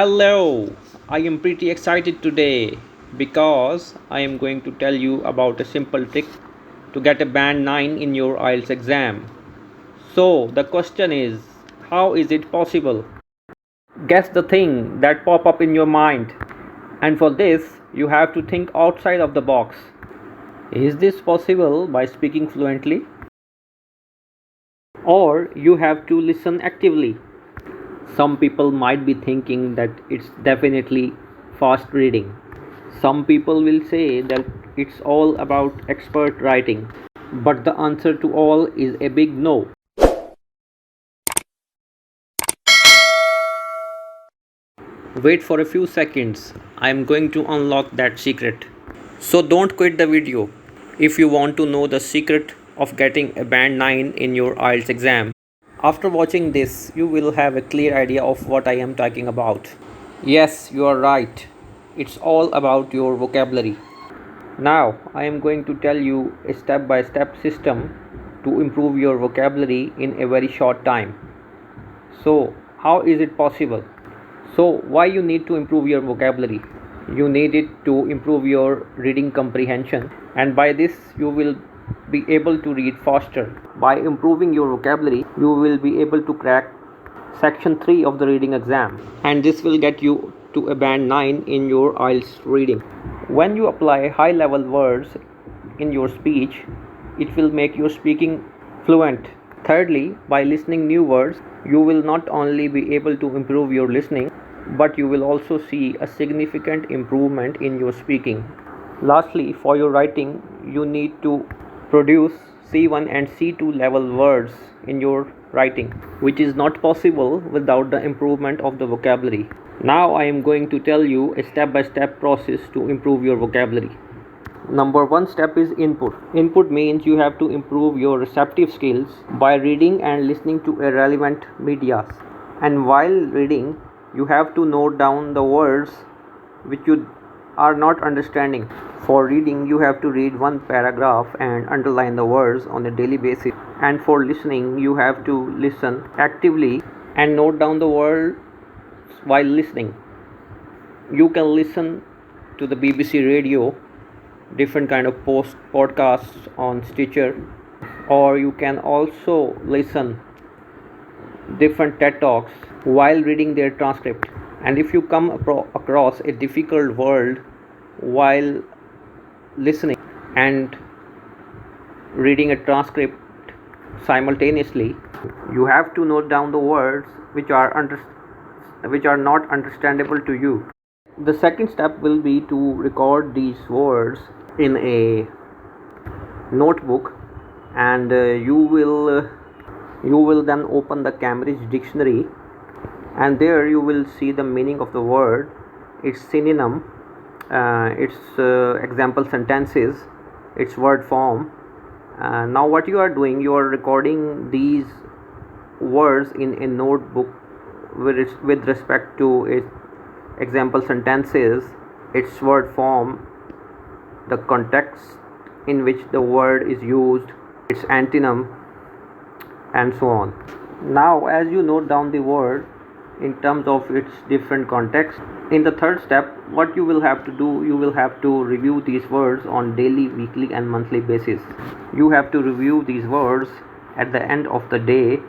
Hello, I am pretty excited today because I am going to tell you about a simple trick to get a band 9 in your IELTS exam. So, the question is, how is it possible? Guess the thing that pop up in your mind. And for this, you have to think outside of the box. Is this possible by speaking fluently? Or you have to listen actively? Some people might be thinking that it's definitely fast reading. Some people will say that it's all about expert writing. But the answer to all is a big no. Wait for a few seconds. I am going to unlock that secret. So don't quit the video if you want to know the secret of getting a band 9 in your IELTS exam. After watching this, you will have a clear idea of what I am talking about. Yes, you are right. It's all about your vocabulary. Now, I am going to tell you a step by step system to improve your vocabulary in a very short time. So, how is it possible? So, why you need to improve your vocabulary? You need it to improve your reading comprehension, and by this, you will be able to read faster. By improving your vocabulary, you will be able to crack section 3 of the reading exam, and this will get you to a band 9 in your IELTS reading. When you apply high level words in your speech, it will make your speaking fluent. Thirdly, by listening new words, you will not only be able to improve your listening, but you will also see a significant improvement in your speaking. Lastly, for your writing, you need to produce C1 and C2 level words in your writing, which is not possible without the improvement of the vocabulary. Now I am going to tell you a step-by-step process to improve your vocabulary. Number one step is input. Input means you have to improve your receptive skills by reading and listening to irrelevant media. And while reading, you have to note down the words which you are not understanding. For reading, you have to read one paragraph and underline the words on a daily basis. And for listening, you have to listen actively and note down the words while listening. You can listen to the BBC radio, different kind of podcasts on Stitcher, or you can also listen different TED Talks while reading their transcript. And if you come across a difficult word while listening and reading a transcript simultaneously, you have to note down the words which are not understandable to you. The second step will be to record these words in a notebook, and you will then open the Cambridge dictionary, and there you will see the meaning of the word, its synonym, its example sentences, its word form. Now what you are doing, you are recording these words in a notebook with respect to its example sentences, its word form, the context in which the word is used, its antonym, and so on. Now, as you note down the word in terms of its different contexts, in the third step, what you will have to do, you will have to review these words on daily, weekly, and monthly basis. You have to review these words at the end of the day,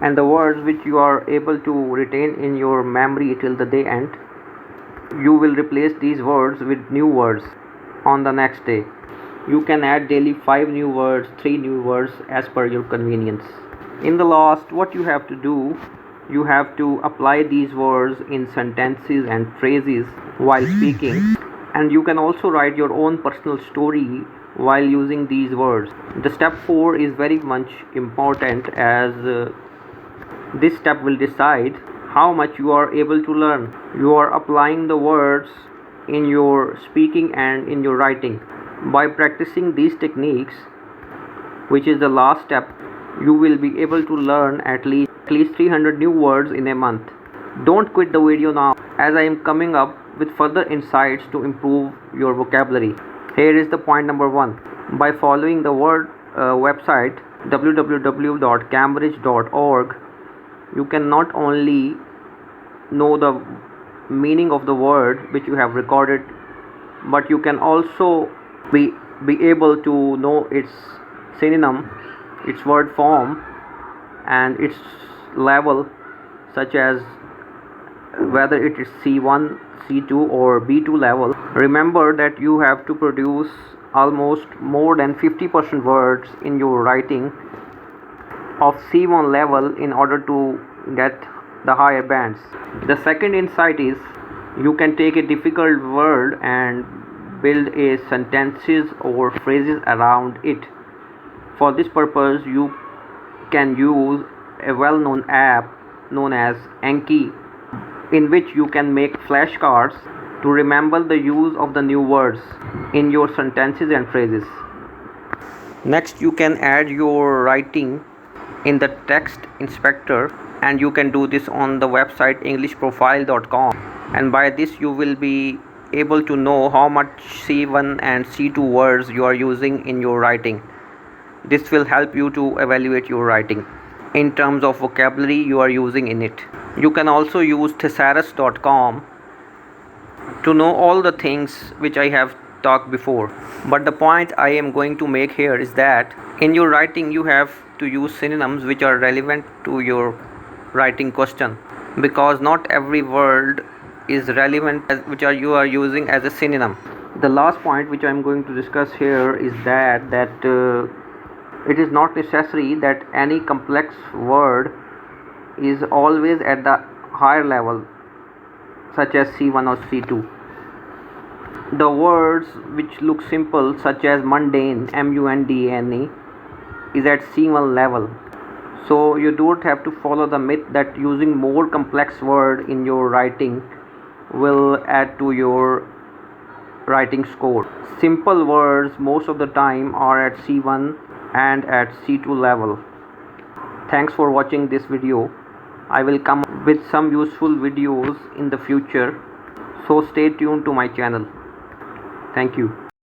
and the words which you are able to retain in your memory till the day end, you will replace these words with new words on the next day. You can add daily 5 new words, 3 new words as per your convenience. In the last, what you have to do, you have to apply these words in sentences and phrases while speaking, and you can also write your own personal story while using these words. The step 4 is very much important, as this step will decide how much you are able to learn. You are applying the words in your speaking and in your writing. By practicing these techniques, which is the last step, you will be able to learn at least 300 new words in a month. Don't quit the video now, as I am coming up with further insights to improve your vocabulary. Here is the point number 1. By following the website www.cambridge.org, you can not only know the meaning of the word which you have recorded, but you can also be able to know its synonym, its word form, and its level, such as whether it is C1, C2 or B2 level. Remember that you have to produce almost more than 50% words in your writing of C1 level in order to get the higher bands. The second insight is you can take a difficult word and build a sentences or phrases around it. For this purpose, you can use a well-known app known as Anki, in which you can make flashcards to remember the use of the new words in your sentences and phrases. Next, you can add your writing in the text inspector, and you can do this on the website englishprofile.com, and by this you will be able to know how much C1 and C2 words you are using in your writing. This will help you to evaluate your writing in terms of vocabulary you are using in it. You can also use thesaurus.com to know all the things which I have talked before. But the point I am going to make here is that in your writing you have to use synonyms which are relevant to your writing question, because not every word is relevant which you are using as a synonym. The last point which I am going to discuss here is that it is not necessary that any complex word is always at the higher level, such as C1 or C2. The words which look simple, such as mundane, MUNDANE, is at C1 level. So you don't have to follow the myth that using more complex word in your writing will add to your writing score. Simple words most of the time are at C1 and at C2 level. Thanks for watching this video. I will come with some useful videos in the future, so stay tuned to my channel. Thank you.